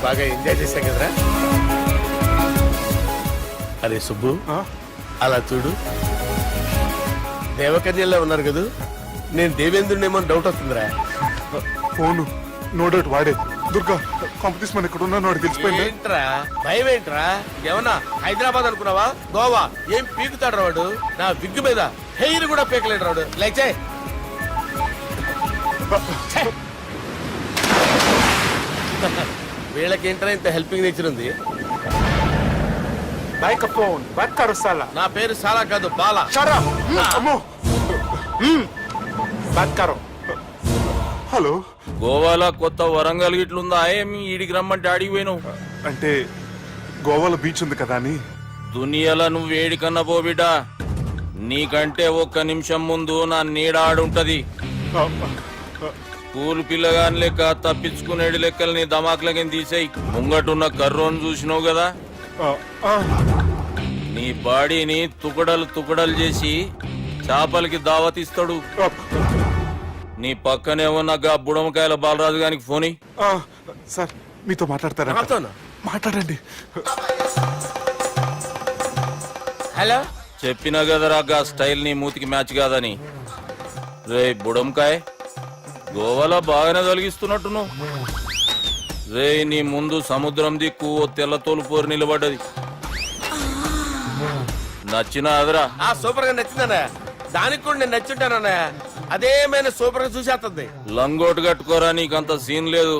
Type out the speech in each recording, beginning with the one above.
బాగా ఎంజాయ్ చేశాం కదరా. అరే సుబ్బు, అలా చూడు, దేవకన్యల్లో ఉన్నారు కదా. నేను దేవేంద్రుడేమో డౌట్ వస్తుందిరా. ఫోను నో డౌట్ వాడే. దుర్గా కాంపిటీషన్ మన ఇక్కడ ఉన్నా వాడు తెలిసిపోయింది. ఏంట్రా భయం ఏంట్రా? ఏమన్నా హైదరాబాద్ అనుకున్నావా? గోవా ఏం పీకుతాడు రాడు. నా విగ్గు మీద హెయిర్ కూడా పీకలేడు రాడు. లేచే వీళ్ళకేంట్రా ఇంత హెల్పింగ్ నేచర్ ఉంది. బైక్ ఫోన్ బైక్ కరు సాలా. నా పేరు సాలా కాదు, బాలా. షరా అమ్మో బైక్ కరు. హలో, గోవాలో కొత్త వరంగల్ గిట్లుందా? ఏమి ఈడికి రమ్మంటే అడిగి పోయినావు? అంటే గోవాలో బీచ్ ఉంది కదా అని. దునియాలో నువ్వు వేడికన్నా పో బిడ్డ. నీకంటే ఒక్క నిమిషం ముందు నా నీడ ఆడుంటది. స్కూల్ పిల్లగాని లెక్క తప్పించుకునేడు లెక్కలు నీ దమాకులకి తీసేయి. ముంగటున్న కర్రోని చూసినావు కదా, నీ బాడీని తుకడలు తుకడలు చేసి చేపలకి దావతిస్తాడు. నీ పక్కనే ఉన్న బుడమకాయల బాలరాజు గారికి ఫోని. సార్ మీతో మాట్లాడతారా? మాట్లాడండి. హలో, చెప్పినా కదరా గా స్టైల్ నీ మూతికి మ్యాచ్ కాదని. రే బుడంకాయ్, గోవాలో బాగానే తొలగిస్తున్నట్టు నువ్వు. రే నీ ముందు సముద్రం దిక్కు ఓ తెల్ల తోలుపోరు నిలబడ్డది. నచ్చినా అదరా? సూపర్ గా నచ్చిందన్నా. దానికి కూడా నేను నచ్చుంటానన్నా. అదేమైనా సూపర్ గా చూసేస్తుంది. లంగోటు కట్టుకోరా, నీకంత సీన్ లేదు.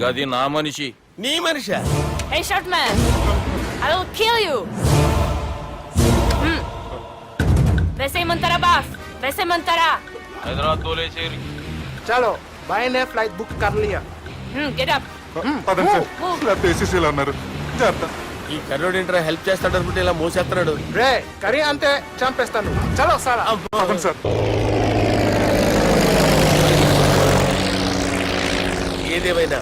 గది నా మనిషి. నీ Manisha? Hey, short man! I will kill you! वैसे ही मंतरा बास, वैसे मंतरा. హైదరాబాద్ తోలేసేరి. चलो भाई ने फ्लाइट बुक कर लिया. Get up. పదండి సార్, లేకపోతే ఏసీసీలో ఉన్నారు. జాగ్రత్త. ఈ కర్రోడు ఏంట్రా హెల్ప్ చేస్తాడు అనుకుంటే ఇలా మోసేస్తున్నాడు. రే కరీ అంతే చంపేస్తాను. చలో సారా. పదండి సార్. ఏదేమైనా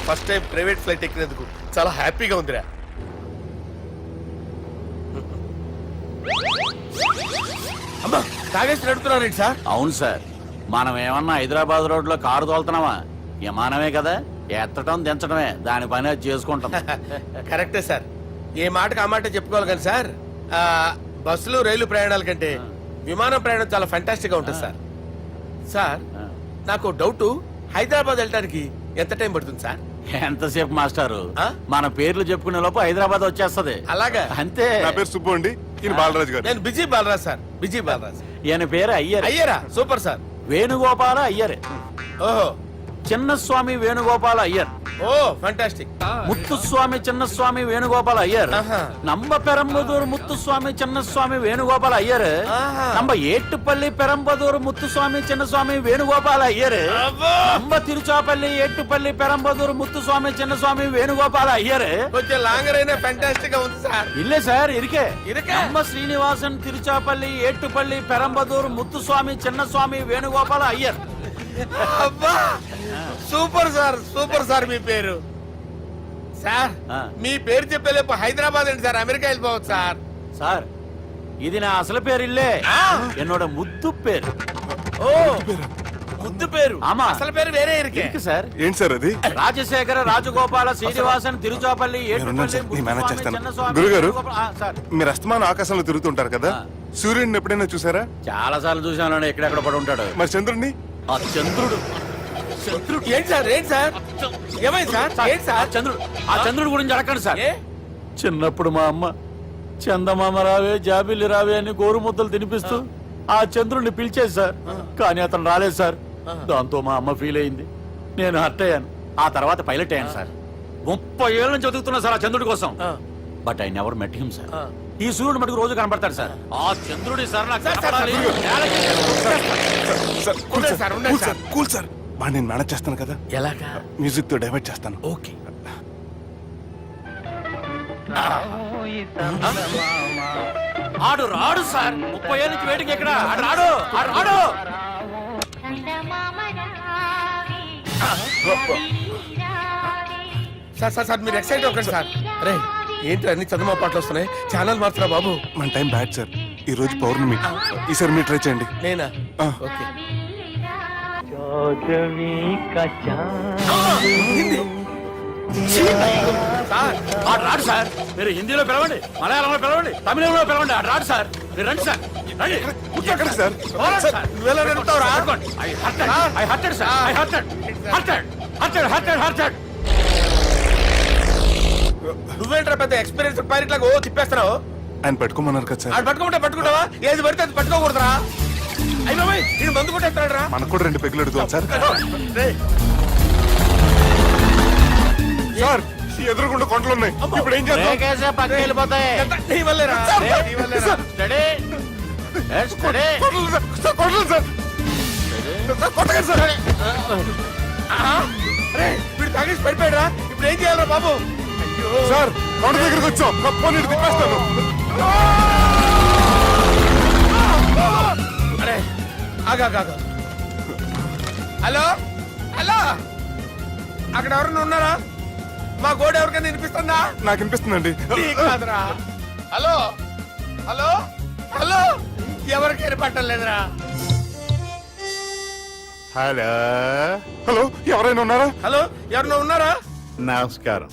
ఫస్ట్ టైం ప్రైవేట్ ఫ్లైట్ ఎక్కినందుకు చాలా హ్యాపీగా ఉందిరా. అమ్మా, తాగేసి నడుపుతున్నారేంటి సార్? అవును సార్, మనం ఏమన్నా హైదరాబాద్ రోడ్ లో కారు తోలుతున్నామా? విమానమే కదా, ఎత్తడం దించడమే దాని పని అది చేసుకుంటాం. కరెక్టే సార్. ఏ మాటకు ఆ మాట చెప్పుకోవాలి కానీ సార్, బస్సులు రైలు ప్రయాణాల కంటే విమానం ప్రయాణం చాలా ఫంటాస్టిక్ గా ఉంటుంది సార్. సార్ నాకు డౌట్, హైదరాబాద్ వెళ్ళడానికి ఎంత టైం పడుతుంది సార్? ఎంతసేపు మాస్టారు, మన పేర్లు చెప్పుకునే లోపు హైదరాబాద్ వచ్చేస్తది. అలాగా? అంతే. నా పేరు సుబ్బు అండి, ఈయన బాలరాజు గారు. నేను B G Balaraj sir. B G Balaraj. ఈయన పేరు అయ్యర్. అయ్యరా? Super sir. వేణుగోపాల అయ్యర్. ఓహో, చిన్నస్వామి వేణుగోపాల అయ్యర్. Oh fantastic. ముత్తుస్వామి చిన్నస్వామి వేణుగోపాల అయ్యర్. நம்ம பெரம்பதூர் முத்துசுவாமி சின்னசுவாமி வேணுகோபால ஐயர். நம்ம ஏட்டுப்பள்ளி பெரம்பதூர் முத்துசுவாமி சின்னசுவாமி வேணுகோபால ஐயர். நம்ம తిరుచాపల్లి ఏట్టుపల్లి పెరంబదూర్ ముత్తుస్వామి చిన్నస్వామి వేణుగోపాల అయ్యర్. కొంచెం లాంగర్ అయినా ఫంటాస్టిక్ గా ఉంది సార్. ఇల్లే సార్ ఇరికే. ఇరికే. நம்ம శ్రీనివాసన్ తిరుచాపల్లి ఏట్టుపల్లి పెరంబదూర్ ముత్తుస్వామి చిన్నస్వామి వేణుగోపాల అయ్యర్. అబ్బా, సూపర్ సార్, సూపర్ సార్. మీ పేరు సార్, మీ పేరు చెప్పేలేపు హైదరాబాద్ అండి సార్, అమెరికా వెళ్ళిపోవచ్చు సార్. సార్ ఇది నా అసలు పేరు ఇల్లే, என்னோட ముద్దు పేరు. ఓ ముద్దు పేరు. ఆమా, అసలు పేరు వేరే ఇరికే సార్. ఏంటి సార్ అది? రాజశేఖర రాజగోపాల శ్రీనివాసన్ తిరుచాపల్లి గురుగారు, మీరు అస్తమానం ఆకాశంలో తిరుగుతుంటారు కదా, సూర్యుడిని ఎప్పుడైనా చూసారా? చాలా సార్లు చూసాను, ఎక్కడెక్కడ పడి ఉంటాడు. మరి చంద్రుడిని? ఆ చంద్రుడు. ఏంటి సార్? ఏంటి సార్? ఏమైంది సార్? ఏంటి సార్? ఆ చంద్రుడు గురించి అడగండి సార్. చిన్నప్పుడు మా అమ్మ చందమామ రావే జాబిల్లి రావే అని గోరు ముద్దలు తినిపిస్తూ ఆ చంద్రుడిని పిలిచేది సార్. కానీ అతను రాలేదు సార్. దాంతో మా అమ్మ ఫీల్ అయింది, నేను హర్ట్ అయ్యాను. ఆ తర్వాత పైలట్ అయ్యాను సార్. 30 ఏళ్ళ నుంచి చదువుతున్నా సార్ ఆ చంద్రుడి కోసం. But I never met him sir. ఈ సూర్యుడు మటుకు రోజు కనపడతాడు సార్. ఆ చంద్రుడి సార్ నాకు కూల్ సార్. నేను మేనేజ్ చేస్తాను కదా. ఎలాగా? మ్యూజిక్ తో డైవర్ట్ చేస్తాను. ఓకే. ఆడు రాడు సార్. 30 ఏళ్ళ నుంచి వెయిటింగ్ ఎక్కడ? ఆడు రాడు, ఆడు రాడు. సార్ సార్ సార్, మీరు ఎక్సైట్ అవ్వకండి సార్. అరే ఏంటి అన్ని చదువు పాటలు వస్తున్నాయి, ఛానల్ మారుతున్నా బాబు. మన టైం బ్యాడ్ సార్, ఈ రోజు పౌర్ణమి. ఈసారి మీరు ట్రై చేయండి. నేనా? ఓకే. సార్ ఆడు రాడు సార్. మీరు హిందీలో పిలవండి, మలయాళంలో పిలవండి, తమిళంలో పిలవండి, ఆడు రాడు సార్. మీరు రండి సార్, రండి. ఎక్కడికి సార్? పోరాడు సార్. నువ్వెలా నడుపుతావురా? పట్టుకోండి. I hurted, sir. I hurted. నువ్వేంట్రా పెద్ద ఎక్స్పీరియన్స్ పైరెట్ లాగా ఓ తిప్పేస్తున్నావు? ఆయన పెట్టుకోమన్నారు కదా సార్. ఆడు పట్టుకుంటే పట్టుకుంటావా? ఏది పడితే అది పట్టుకోకూడదురా? అయ్యి బాబాయ్ ఇది మందు కొట్టేస్తాడు రా. మనకు కూడా 2 పెగ్గులు అడుగుతాం సార్. సార్ ఎదురుగుండా కొండలు ఉన్నాయి, ఇప్పుడు ఏం చేద్దాం? బ్రేకేసే పక్కకి వెళ్ళిపోతాయి. నీ వల్లేరా? నీ వల్లేరా? Steady. Let's steady. కొండలు సార్, సార్, కొండలు సార్. సార్, కొట్టకండి సార్. ఆహా. రే, వీడు తాగేసి పడిపోయాడురా. ఇప్పుడు ఏం చేయాలరా బాబు? అయ్యో. సార్ కొండ దగ్గరికి వచ్చాం, పోనీ ఇటు తిప్పేస్తాను. అరే ఆగా. హలో హలో, అక్కడ ఎవరన్నా ఉన్నారా? మా గోడ ఎవరికైనా వినిపిస్తుందా? నాకు అనిపిస్తుందండి. నీకు కాదురా. హలో హలో హలో, ఎవరికి వినపట్టలేదురా. హలో హలో, ఎవరైనా ఉన్నారా? హలో ఎవరన్నా ఉన్నారా? నమస్కారం,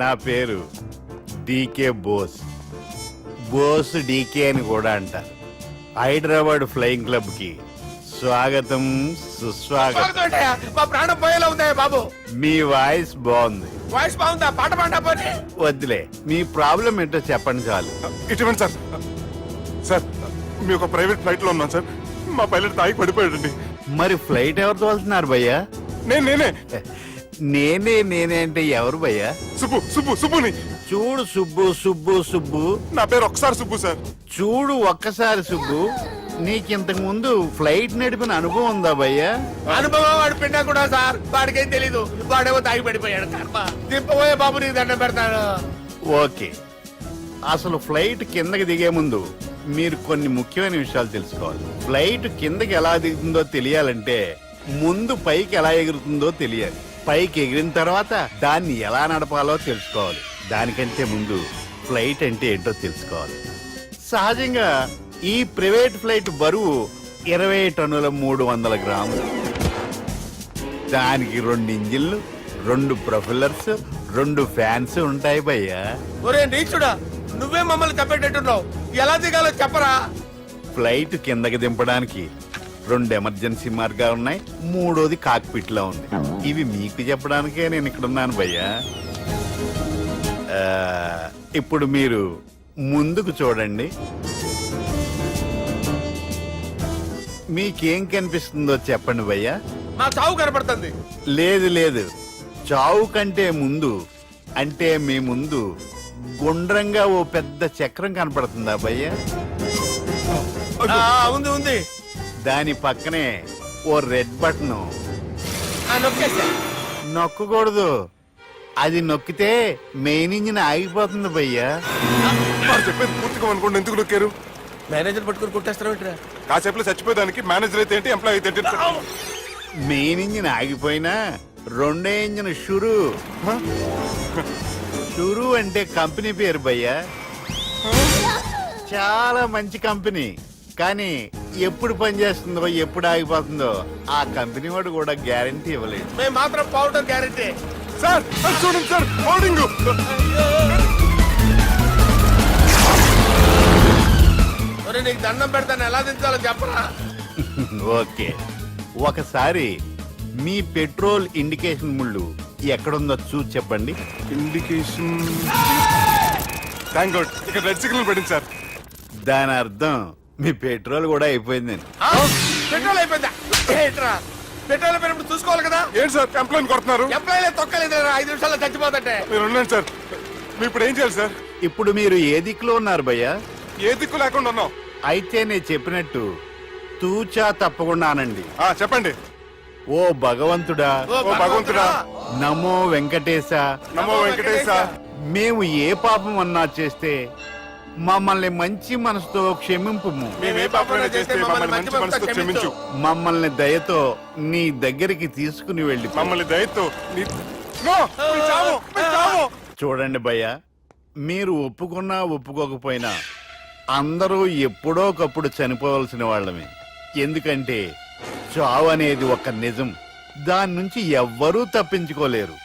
నా పేరు డీకే బోస్. బోస్ డీకే అని కూడా అంటారు. హైదరాబాద్ ఫ్లయింగ్ క్లబ్ కి స్వాగతం, సుస్వాగతం. బాగుంటాయా? మా ప్రాణం పోయేలా ఉందా బాబు? మీ వాయిస్ బాగుంది. వాయిస్ బాగుందా? పాట పాడా పోనీ. వద్దులే, మీ ప్రాబ్లం ఏంటో చెప్పండి చాలు. ఇటువంటి సార్. సార్ మీ ఒక ప్రైవేట్ ఫ్లైట్ లో ఉన్నాం సార్. మా పైలట్ తాగి పడిపోయాడండి. మరి ఫ్లైట్ ఎవరు తోలుతున్నారు భయ్యా? నేనే నేనే అంటే ఎవరు భయ్యా? సుబ్బుని. చూడు సుబ్బు, నా పేరు ఒకసారి సుబ్బు సార్. చూడు ఒక్కసారి సుబ్బు, నీకింతకు ముందు ఫ్లైట్ నడిపిన అనుభవం ఉందా భయ్యా? అనుభవం వాడు పిండా కూడా సార్. వాడికేం తెలీదు, వాడేమో తాగి పడిపోయాడు. కర్మ. దింపబోయే బాబు నీకు దండం పెడతాడు. ఓకే, అసలు ఫ్లైట్ కిందకి దిగే ముందు మీరు కొన్ని ముఖ్యమైన విషయాలు తెలుసుకోవాలి. ఫ్లైట్ కిందకి ఎలా దిగుతుందో తెలియాలంటే ముందు పైకి ఎలా ఎగురుతుందో తెలియాలి. పైకి ఎగిరిన తర్వాత దాన్ని ఎలా నడపాలో తెలుసుకోవాలి. దానికంటే ముందు ఫ్లైట్ అంటే ఏంటో తెలుసుకోవాలి. సహజంగా ఈ ప్రైవేట్ ఫ్లైట్ బరువు 20 టన్నుల 300 గ్రాములు. దానికి 2 ఇంజిన్లు, 2 ప్రొఫెల్లర్స్, 2 ఫ్యాన్స్ ఉంటాయి భయ్యా. ఒరే నీచుడా, నువ్వే మమ్మల్ని తప్పేటట్టున్నావు. ఎలా దిగాలో చెప్పరా? ఫ్లైట్ కిందకి దింపడానికి 2 ఎమర్జెన్సీ మార్గాలు ఉన్నాయి, 3వది కాక్పిట్ లో ఉంది. ఇవి మీకు చెప్పడానికే నేను ఇక్కడ ఉన్నాను భయ్యా. ఇప్పుడు మీరు ముందుకు చూడండి. మీకేం కనిపిస్తుందో చెప్పండి భయ్యా. మా చావు కనపడుతుంది. లేదు, చావు కంటే ముందు, అంటే మీ ముందు గుండ్రంగా ఓ పెద్ద చక్రం కనపడుతుందా భయ్యా? ఉంది. దాని పక్కనే ఓ రెడ్ బటన్. నొక్కేసా. నొక్కకూడదు, అది నొక్కితే మెయిన్ ఇంజిన్ ఆగిపోతుంది భయ్యా. వాడు చెప్పేది పూర్తిగా అనుకోండి. ఎందుకు నొక్కారు? మేనేజర్ పట్టుకుని కొట్టేస్తారా? కాసేపులో చచ్చిపోయేదానికి మేనేజర్ అయితే ఏంటి, ఎంప్లాయ్ అయితే ఏంటి? మెయిన్ ఇంజిన్ ఆగిపోయినా రెండో ఇంజిన్ షురు. షురు అంటే కంపెనీ పేరు భయ్యా. చాలా మంచి కంపెనీ, కానీ ఎప్పుడు పనిచేస్తుందో ఎప్పుడు ఆగిపోతుందో ఆ కంపెనీ వాడు కూడా గ్యారంటీ ఇవ్వలేదు. మేము మాత్రం పౌడర్ గ్యారెంటీ. సార్ అది చూడండి సార్, బోర్డింగ్. నీకు దండం పెడతాను, ఎలా దించాలో చెప్పరా? ఓకే, ఒకసారి మీ పెట్రోల్ ఇండికేషన్ ముళ్ళు ఎక్కడుందో చూసి చెప్పండి. ఇండికేషన్. థ్యాంక్ గాడ్, ఇక్కడ రెడ్ సిగ్నల్ పడింది సార్. దాని అర్థం మీ పెట్రోల్ కూడా అయిపోయిందని. పెట్రోల్ అయిపోయిందా? ఏంట్రా పెట్రోల్ అయిపోయినప్పుడు చూసుకోవాలి కదా. ఏంటి సార్ ఎంప్లాయ్ కొడుతున్నారు? ఎంప్లాయీలే తొక్కలేదు, 5 నిమిషాల్లో చచ్చిపోతుంటే. మీరు ఉండండి సార్. మీరు ఇప్పుడు ఏం చేయాలి సార్? ఇప్పుడు మీరు ఏ దిక్కులో ఉన్నారు భయ్యా? ఏ దిక్కు లేకుండా ఉన్నాం. అయితే నేను చెప్పినట్టు తూచా తప్పకుండా అనండి. చెప్పండి. ఓ భగవంతుడా, ఓ భగవంతుడా, నమో వెంకటేశ, నమో వెంకటేశ. మేము ఏ పాపం అన్నా చేస్తే మమ్మల్ని మంచి మనసుతో క్షమింపుము. మేమే పాపమైనా చేస్తే మమ్మల్ని మంచి మనసుతో క్షమించు. మమ్మల్ని దయతో నీ దగ్గరికి తీసుకుని వెళ్ళి మమ్మల్ని దయతో నో, మీ చావు, మీ చావు. చూడండి భయ్య, మీరు ఒప్పుకున్నా ఒప్పుకోకపోయినా అందరూ ఎప్పుడో ఒకప్పుడు చనిపోవలసిన వాళ్ళమే. ఎందుకంటే చావు అనేది ఒక నిజం, దాని నుంచి ఎవ్వరూ తప్పించుకోలేరు.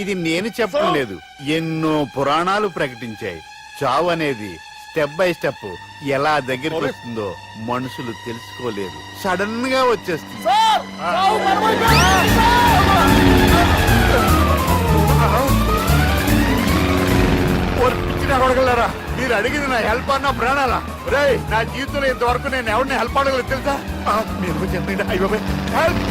ఇది నేను చెప్పడం లేదు, ఎన్నో పురాణాలు ప్రకటించాయి. చావు అనేది స్టెప్ బై స్టెప్ ఎలా దగ్గరికి వస్తుందో మనుషులు తెలుసుకోలేరు, సడన్ గా వచ్చేస్తుంది. అడగలరా, మీరు అడిగింది నా హెల్ప్ అన్న ప్రాణాలా? రే, నా జీవితంలో ఇంతవరకు నేను ఎవరిని హెల్ప్ అడగలేదు తెలుసా? మీరు చెప్పండి. అయ్యో, హెల్ప్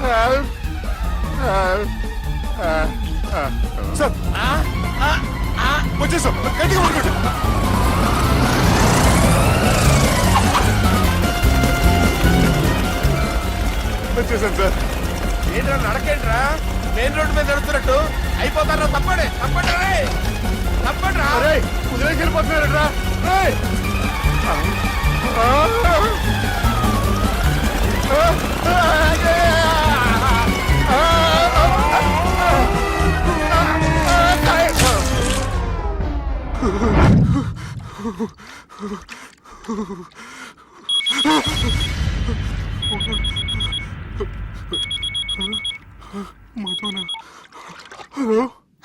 హెల్ప్ సార్ వచ్చేసాం, గట్టిగా పడుకోండి. వచ్చేసాను సార్. ఏంట్రా నడకేంట్రా, మెయిన్ రోడ్డు మీద నడుస్తున్నట్టు అయిపోతారా? తప్పండి తప్పండి రే, తప్పండి రా. కుదిరేసి వెళ్ళిపోతున్నారట్రా.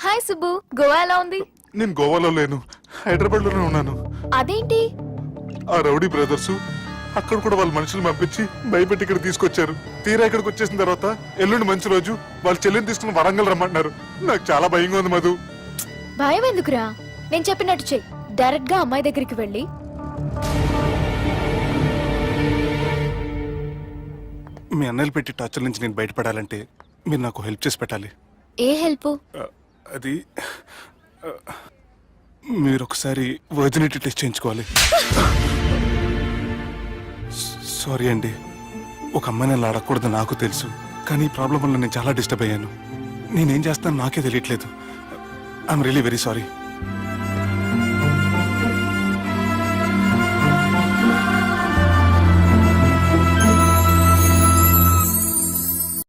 హాయ్ సుబ్బు, గోవా ఎలా ఉంది? నేను గోవాలో లేను, హైదరాబాద్ లోనే ఉన్నాను. అదేంటి? ఆ రౌడీ బ్రదర్స్ అక్కడ కూడా వాళ్ళ మనుషులు పంపించి భయపెట్టి ఇక్కడ తీసుకొచ్చారు. తీరా ఇక్కడికి వచ్చేసిన తర్వాత ఎల్లుండి మంచి రోజు, వాళ్ళ చెల్లిని తీసుకుని వరంగల్ రమ్మంటున్నారు. నాకు చాలా భయంగా ఉంది మధు. భయం ఎందుకురా? నేను చెప్పినట్టు చెయ్యి. డైరెక్ట్ గా అమ్మాయి దగ్గరికి వెళ్ళి మీ అన్నయ్యలు పెట్టి టార్చర్ నుంచి నేను బయటపడాలంటే మీరు నాకు హెల్ప్ చేసి పెట్టాలి. ఏ హెల్ప్? అది మీరు ఒకసారి వర్జినిటీ టెస్ట్ చేయించుకోవాలి. సారీ అండి, ఒక అమ్మాయిని అలా అడగకూడదు నాకు తెలుసు, కానీ ఈ ప్రాబ్లం వల్ల నేను చాలా డిస్టర్బ్ అయ్యాను. నేనేం చేస్తాను నాకే తెలియట్లేదు. I'm really very sorry.